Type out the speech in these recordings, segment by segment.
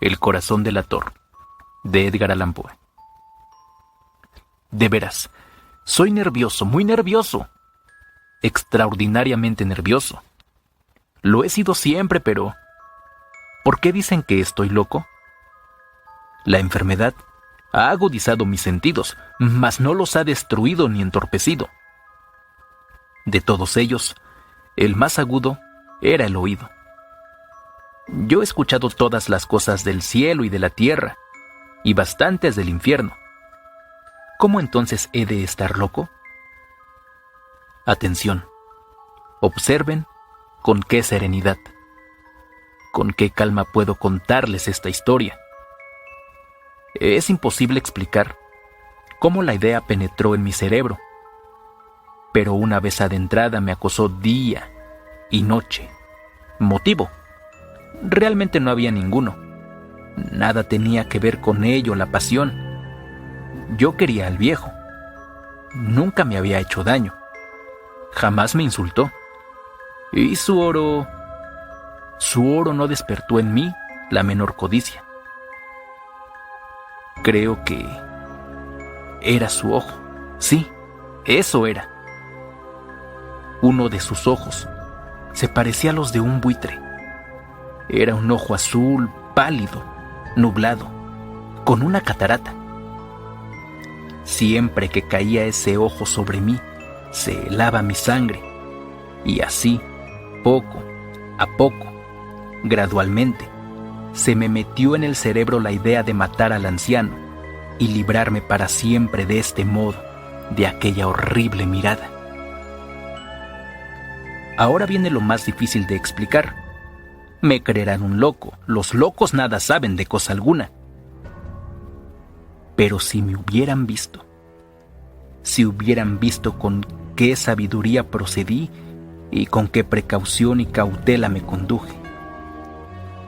El corazón delator, de Edgar Allan Poe. De veras, soy nervioso, muy nervioso. Extraordinariamente nervioso. Lo he sido siempre, pero ¿por qué dicen que estoy loco? La enfermedad ha agudizado mis sentidos, mas no los ha destruido ni entorpecido. De todos ellos, el más agudo era el oído. Yo he escuchado todas las cosas del cielo y de la tierra, y bastantes del infierno. ¿Cómo entonces he de estar loco? Atención. Observen con qué serenidad, con qué calma puedo contarles esta historia. Es imposible explicar cómo la idea penetró en mi cerebro, pero una vez adentrada me acosó día y noche. ¿Motivo? Realmente no había ninguno. Nada tenía que ver con ello la pasión. Yo quería al viejo. Nunca me había hecho daño. Jamás me insultó. Y su oro no despertó en mí la menor codicia. Creo que era su ojo. Sí, eso era. Uno de sus ojos se parecía a los de un buitre. Era un ojo azul, pálido, nublado, con una catarata. Siempre que caía ese ojo sobre mí, se helaba mi sangre, y así, poco a poco, gradualmente, se me metió en el cerebro la idea de matar al anciano y librarme para siempre de este modo, de aquella horrible mirada. Ahora viene lo más difícil de explicar. Me creerán un loco. Los locos nada saben de cosa alguna. Pero si me hubieran visto, si hubieran visto con qué sabiduría procedí y con qué precaución y cautela me conduje,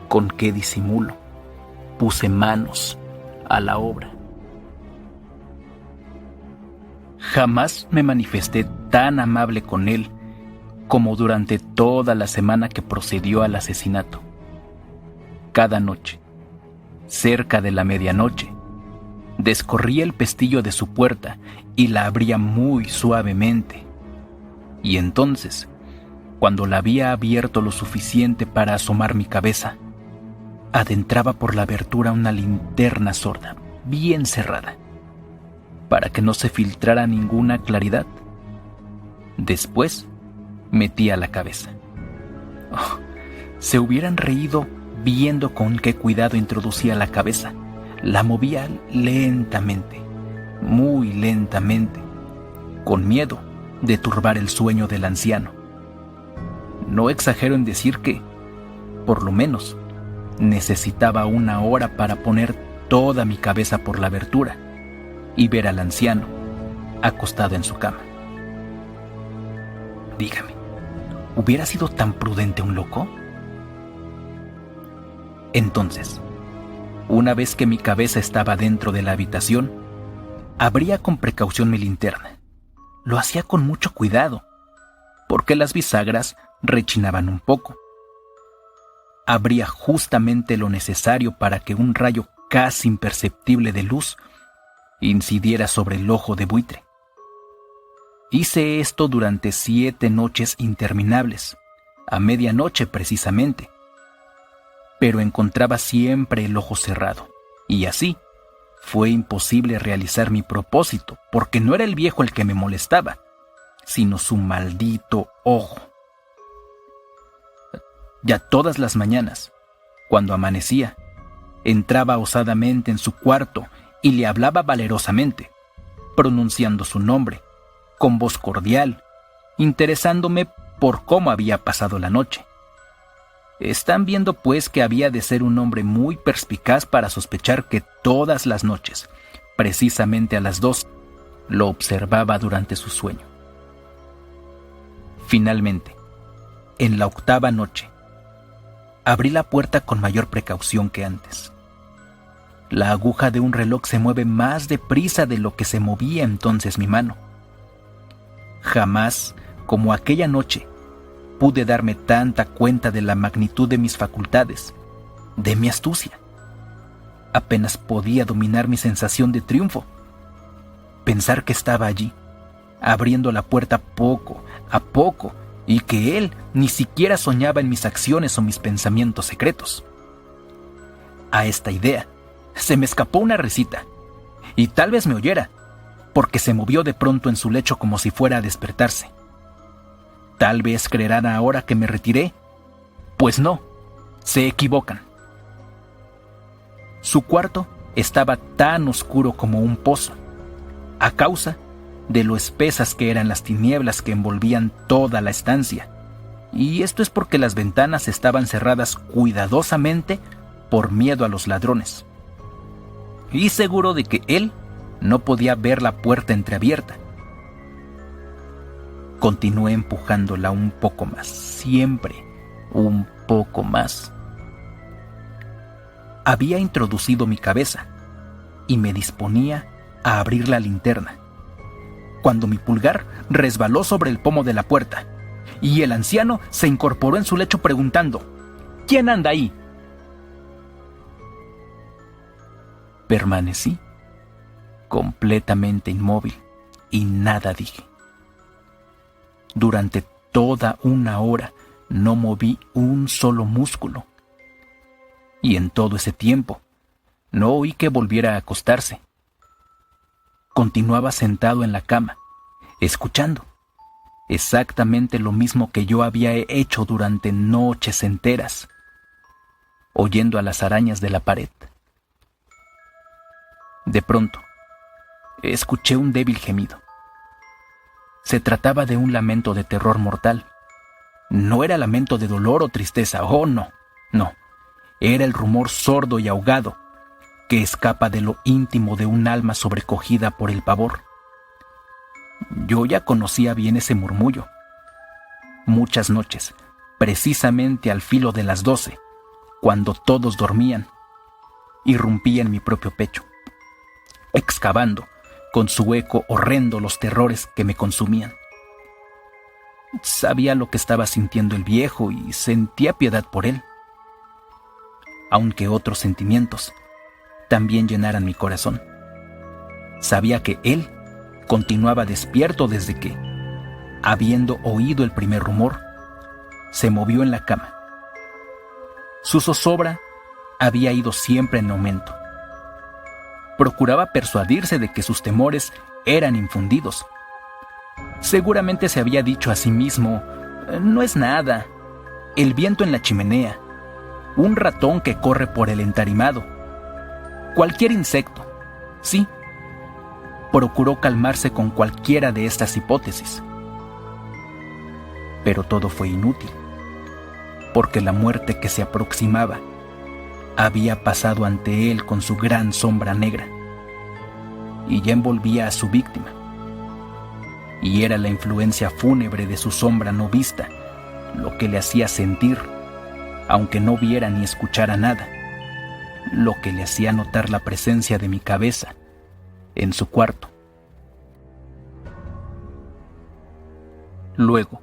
con qué disimulo puse manos a la obra. Jamás me manifesté tan amable con él como durante toda la semana que procedió al asesinato. Cada noche, cerca de la medianoche, descorría el pestillo de su puerta y la abría muy suavemente. Y entonces, cuando la había abierto lo suficiente para asomar mi cabeza, adentraba por la abertura una linterna sorda, bien cerrada, para que no se filtrara ninguna claridad. Después, metía la cabeza. Oh, se hubieran reído viendo con qué cuidado introducía la cabeza. La movía lentamente, muy lentamente, con miedo de turbar el sueño del anciano. No exagero en decir que, por lo menos, necesitaba 1 hora para poner toda mi cabeza por la abertura y ver al anciano acostado en su cama. Dígame, ¿hubiera sido tan prudente un loco? Entonces, una vez que mi cabeza estaba dentro de la habitación, abría con precaución mi linterna. Lo hacía con mucho cuidado, porque las bisagras rechinaban un poco. Abría justamente lo necesario para que un rayo casi imperceptible de luz incidiera sobre el ojo de buitre. Hice esto durante 7 noches interminables, a medianoche precisamente, pero encontraba siempre el ojo cerrado, y así fue imposible realizar mi propósito, porque no era el viejo el que me molestaba, sino su maldito ojo. Ya todas las mañanas, cuando amanecía, entraba osadamente en su cuarto y le hablaba valerosamente, pronunciando su nombre, con voz cordial, interesándome por cómo había pasado la noche. Están viendo pues que había de ser un hombre muy perspicaz para sospechar que todas las noches, precisamente a las 2, lo observaba durante su sueño. Finalmente, en la 8ª noche, abrí la puerta con mayor precaución que antes. La aguja de un reloj se mueve más deprisa de lo que se movía entonces mi mano. Jamás, como aquella noche, pude darme tanta cuenta de la magnitud de mis facultades, de mi astucia, Apenas podía dominar mi sensación de triunfo. Pensar que estaba allí, abriendo la puerta poco a poco, y que él ni siquiera soñaba en mis acciones o mis pensamientos secretos. A esta idea se me escapó una risita, y tal vez me oyera, porque se movió de pronto en su lecho como si fuera a despertarse. Tal vez creerán ahora que me retiré. Pues no, se equivocan. Su cuarto estaba tan oscuro como un pozo, a causa de lo espesas que eran las tinieblas que envolvían toda la estancia, y esto es porque las ventanas estaban cerradas cuidadosamente por miedo a los ladrones. Y seguro de que él no podía ver la puerta entreabierta. Continué empujándola un poco más, siempre un poco más. Había introducido mi cabeza y me disponía a abrir la linterna, cuando mi pulgar resbaló sobre el pomo de la puerta, y el anciano se incorporó en su lecho preguntando: ¿Quién anda ahí? Permanecí completamente inmóvil y nada dije. Durante toda una hora no moví un solo músculo, y en todo ese tiempo no oí que volviera a acostarse. Continuaba sentado en la cama, escuchando exactamente lo mismo que yo había hecho durante noches enteras, oyendo a las arañas de la pared. De pronto, escuché un débil gemido. Se trataba de un lamento de terror mortal. No era lamento de dolor o tristeza, oh no, no. Era el rumor sordo y ahogado que escapa de lo íntimo de un alma sobrecogida por el pavor. Yo ya conocía bien ese murmullo. Muchas noches, precisamente al filo de las 12, cuando todos dormían, irrumpía en mi propio pecho, excavando con su eco horrendo los terrores que me consumían. Sabía lo que estaba sintiendo el viejo y sentía piedad por él, aunque otros sentimientos también llenaran mi corazón. Sabía que él continuaba despierto desde que, habiendo oído el primer rumor, se movió en la cama. Su zozobra había ido siempre en aumento. Procuraba persuadirse de que sus temores eran infundidos. Seguramente se había dicho a sí mismo: no es nada, el viento en la chimenea, un ratón que corre por el entarimado, cualquier insecto. Sí, procuró calmarse con cualquiera de estas hipótesis. Pero todo fue inútil, porque la muerte que se aproximaba había pasado ante él con su gran sombra negra, y ya envolvía a su víctima. Y era la influencia fúnebre de su sombra no vista lo que le hacía sentir, aunque no viera ni escuchara nada, lo que le hacía notar la presencia de mi cabeza en su cuarto. Luego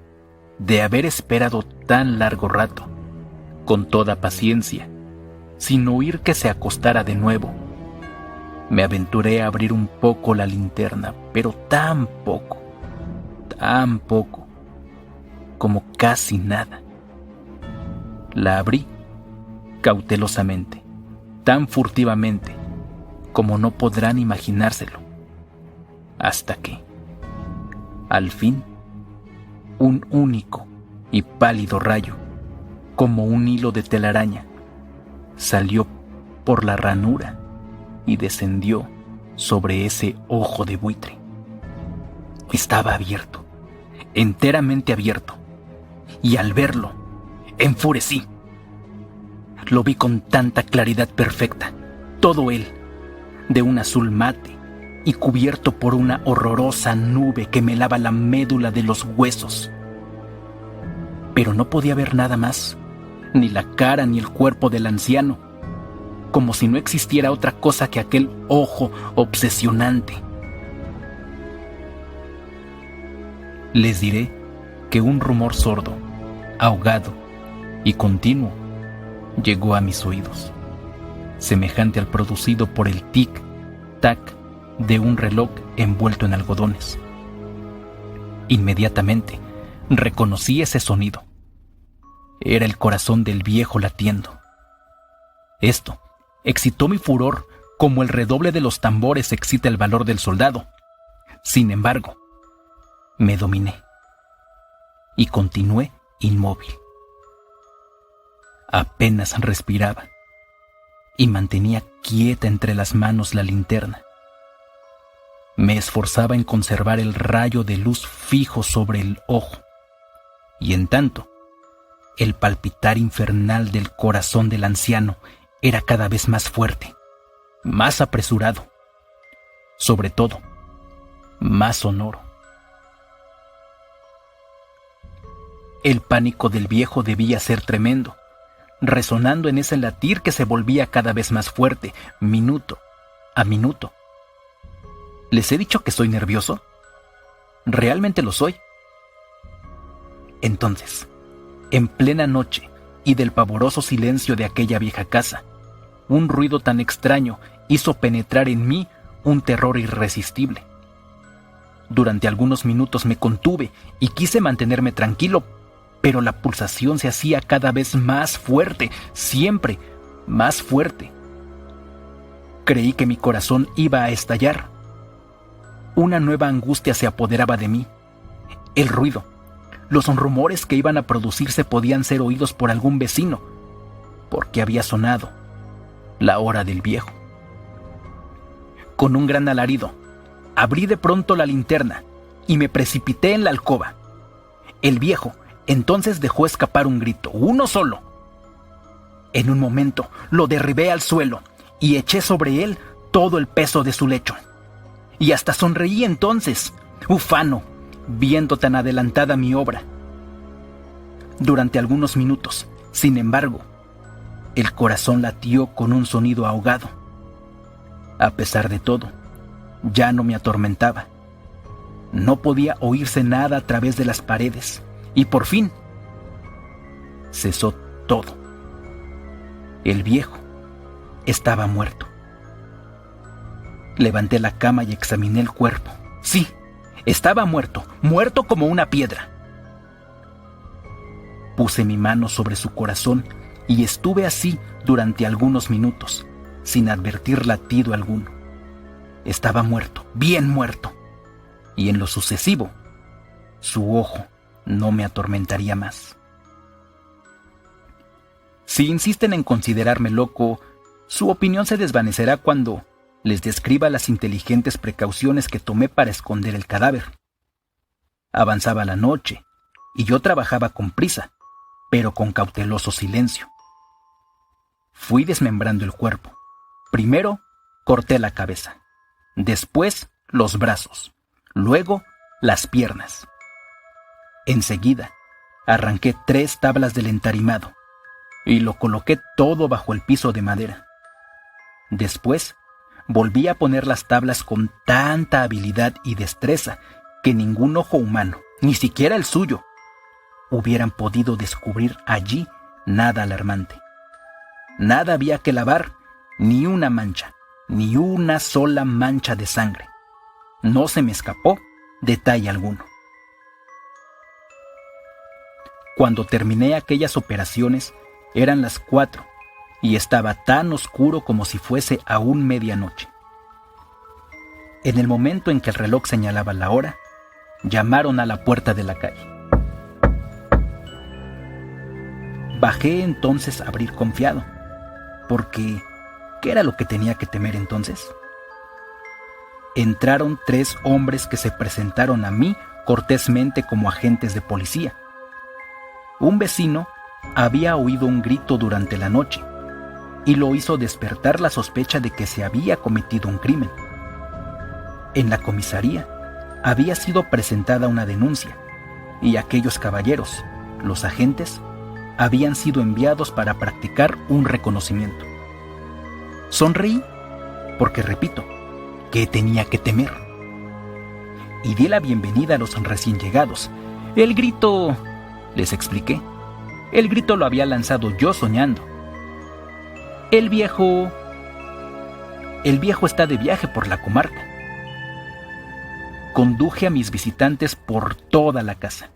de haber esperado tan largo rato, con toda paciencia, sin oír que se acostara de nuevo, me aventuré a abrir un poco la linterna, pero tan poco, como casi nada. La abrí cautelosamente, tan furtivamente como no podrán imaginárselo, hasta que, al fin, un único y pálido rayo, como un hilo de telaraña, salió por la ranura y descendió sobre ese ojo de buitre. Estaba abierto, enteramente abierto, y al verlo, enfurecí. Lo vi con tanta claridad perfecta, todo él, de un azul mate y cubierto por una horrorosa nube que me lava la médula de los huesos. Pero no podía ver nada más, ni la cara ni el cuerpo del anciano, como si no existiera otra cosa que aquel ojo obsesionante. Les diré que un rumor sordo, ahogado y continuo llegó a mis oídos. semejante al producido por el tic-tac de un reloj envuelto en algodones. Inmediatamente reconocí ese sonido. Era el corazón del viejo latiendo. Esto excitó mi furor como el redoble de los tambores excita el valor del soldado. Sin embargo, me dominé y continué inmóvil. Apenas respiraba y mantenía quieta entre las manos la linterna. Me esforzaba en conservar el rayo de luz fijo sobre el ojo, y en tanto, el palpitar infernal del corazón del anciano era cada vez más fuerte, más apresurado, sobre todo, más sonoro. El pánico del viejo debía ser tremendo, resonando en ese latir que se volvía cada vez más fuerte, minuto a minuto. ¿Les he dicho que soy nervioso? Realmente lo soy. Entonces, en plena noche y del pavoroso silencio de aquella vieja casa, un ruido tan extraño hizo penetrar en mí un terror irresistible. Durante algunos minutos me contuve y quise mantenerme tranquilo, pero la pulsación se hacía cada vez más fuerte, siempre más fuerte. Creí que mi corazón iba a estallar. Una nueva angustia se apoderaba de mí. El ruido, los rumores que iban a producirse podían ser oídos por algún vecino, porque había sonado la hora del viejo. Con un gran alarido, abrí de pronto la linterna y me precipité en la alcoba. El viejo entonces dejó escapar un grito, uno solo. En un momento lo derribé al suelo y eché sobre él todo el peso de su lecho. Y hasta sonreí entonces, ufano, viendo tan adelantada mi obra. Durante algunos minutos, sin embargo, el corazón latió con un sonido ahogado. A pesar de todo, ya no me atormentaba. No podía oírse nada a través de las paredes, y por fin cesó todo. El viejo estaba muerto. Levanté la cama y examiné el cuerpo. Sí, estaba muerto, muerto como una piedra. Puse mi mano sobre su corazón y estuve así durante algunos minutos, sin advertir latido alguno. Estaba muerto, bien muerto, y en lo sucesivo, su ojo no me atormentaría más. Si insisten en considerarme loco, su opinión se desvanecerá cuando les describa las inteligentes precauciones que tomé para esconder el cadáver. Avanzaba la noche, y yo trabajaba con prisa, pero con cauteloso silencio. Fui desmembrando el cuerpo. Primero corté la cabeza, después los brazos, luego las piernas. Enseguida arranqué 3 tablas del entarimado y lo coloqué todo bajo el piso de madera. Después volví a poner las tablas con tanta habilidad y destreza que ningún ojo humano, ni siquiera el suyo, hubieran podido descubrir allí nada alarmante. Nada había que lavar, ni una mancha, ni una sola mancha de sangre. No se me escapó detalle alguno. Cuando terminé aquellas operaciones, eran las 4 y estaba tan oscuro como si fuese aún medianoche. En el momento en que el reloj señalaba la hora, llamaron a la puerta de la calle. Bajé entonces a abrir confiado, porque ¿qué era lo que tenía que temer entonces? Entraron 3 hombres que se presentaron a mí cortésmente como agentes de policía. Un vecino había oído un grito durante la noche y lo hizo despertar la sospecha de que se había cometido un crimen. En la comisaría había sido presentada una denuncia y aquellos caballeros, los agentes, habían sido enviados para practicar un reconocimiento. Sonreí porque, repito, ¿qué tenía que temer? Y di la bienvenida a los recién llegados. El grito, les expliqué, el grito lo había lanzado yo soñando. El viejo El viejo está de viaje por la comarca. Conduje a mis visitantes por toda la casa.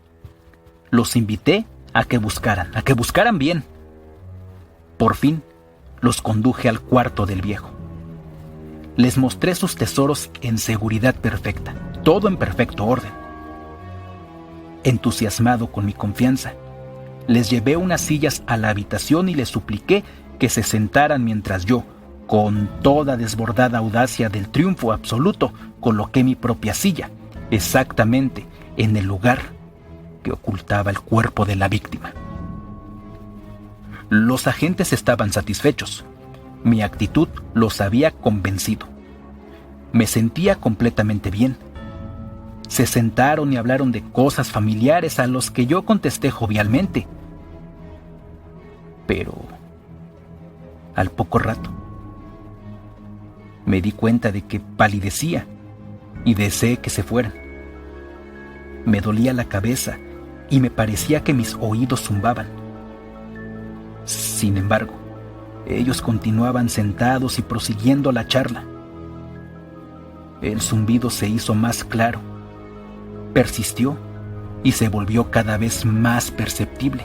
Los invité a que buscaran bien. Por fin, los conduje al cuarto del viejo. Les mostré sus tesoros en seguridad perfecta, todo en perfecto orden. Entusiasmado con mi confianza, les llevé unas sillas a la habitación y les supliqué que se sentaran mientras yo, con toda desbordada audacia del triunfo absoluto, coloqué mi propia silla, exactamente en el lugar que ocultaba el cuerpo de la víctima. Los agentes estaban satisfechos. Mi actitud los había convencido. Me sentía completamente bien. Se sentaron y hablaron de cosas familiares a los que yo contesté jovialmente. Pero al poco rato me di cuenta de que palidecía y deseé que se fueran. Me dolía la cabeza y me parecía que mis oídos zumbaban. Sin embargo, ellos continuaban sentados y prosiguiendo la charla. El zumbido se hizo más claro, persistió y se volvió cada vez más perceptible.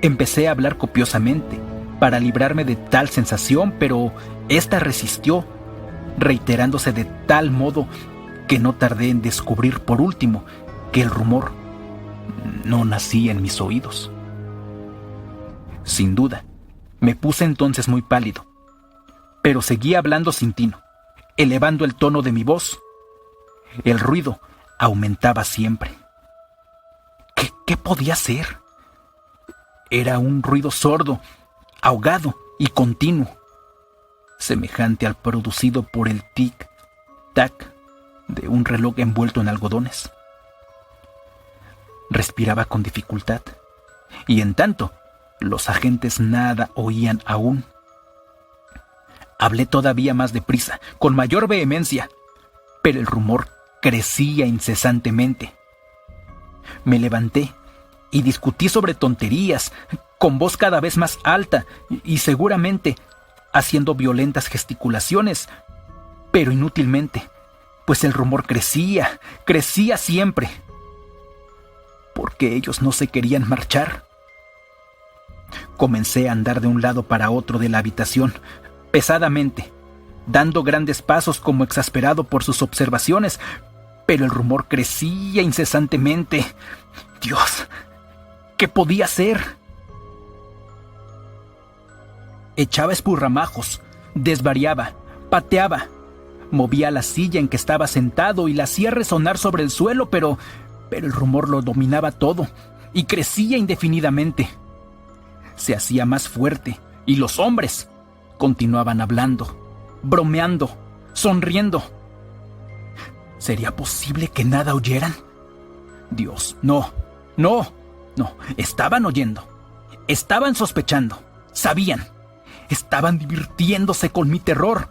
Empecé a hablar copiosamente para librarme de tal sensación, pero ésta resistió, reiterándose de tal modo que no tardé en descubrir por último que el rumor no nacía en mis oídos. Sin duda, me puse entonces muy pálido, pero seguí hablando sin tino, elevando el tono de mi voz. El ruido aumentaba siempre. ¿Qué podía ser? Era un ruido sordo, ahogado y continuo, semejante al producido por el tic-tac de un reloj envuelto en algodones. Respiraba con dificultad, y en tanto, los agentes nada oían aún. Hablé todavía más deprisa, con mayor vehemencia, pero el rumor crecía incesantemente. Me levanté y discutí sobre tonterías, con voz cada vez más alta y seguramente haciendo violentas gesticulaciones, pero inútilmente, pues el rumor crecía siempre. Porque ellos no se querían marchar. Comencé a andar de un lado para otro de la habitación, pesadamente, dando grandes pasos como exasperado por sus observaciones, pero el rumor crecía incesantemente. Dios, ¿qué podía hacer? Echaba espurramajos, desvariaba, pateaba, movía la silla en que estaba sentado y la hacía resonar sobre el suelo, pero el rumor lo dominaba todo y crecía indefinidamente. Se hacía más fuerte y los hombres continuaban hablando, bromeando, sonriendo. ¿Sería posible que nada oyeran? Dios, no. Estaban oyendo, estaban sospechando, sabían, estaban divirtiéndose con mi terror.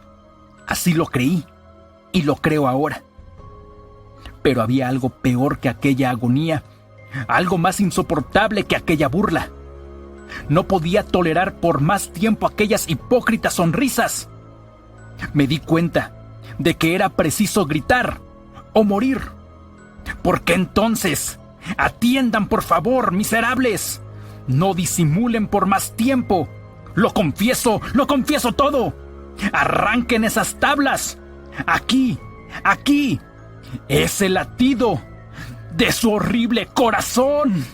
Así lo creí y lo creo ahora. Pero había algo peor que aquella agonía, algo más insoportable que aquella burla. No podía tolerar por más tiempo aquellas hipócritas sonrisas. Me di cuenta de que era preciso gritar o morir. ¿Por qué entonces? Atiendan, por favor, miserables. No disimulen por más tiempo. Lo confieso todo. Arranquen esas tablas. Aquí. Es el latido de su horrible corazón.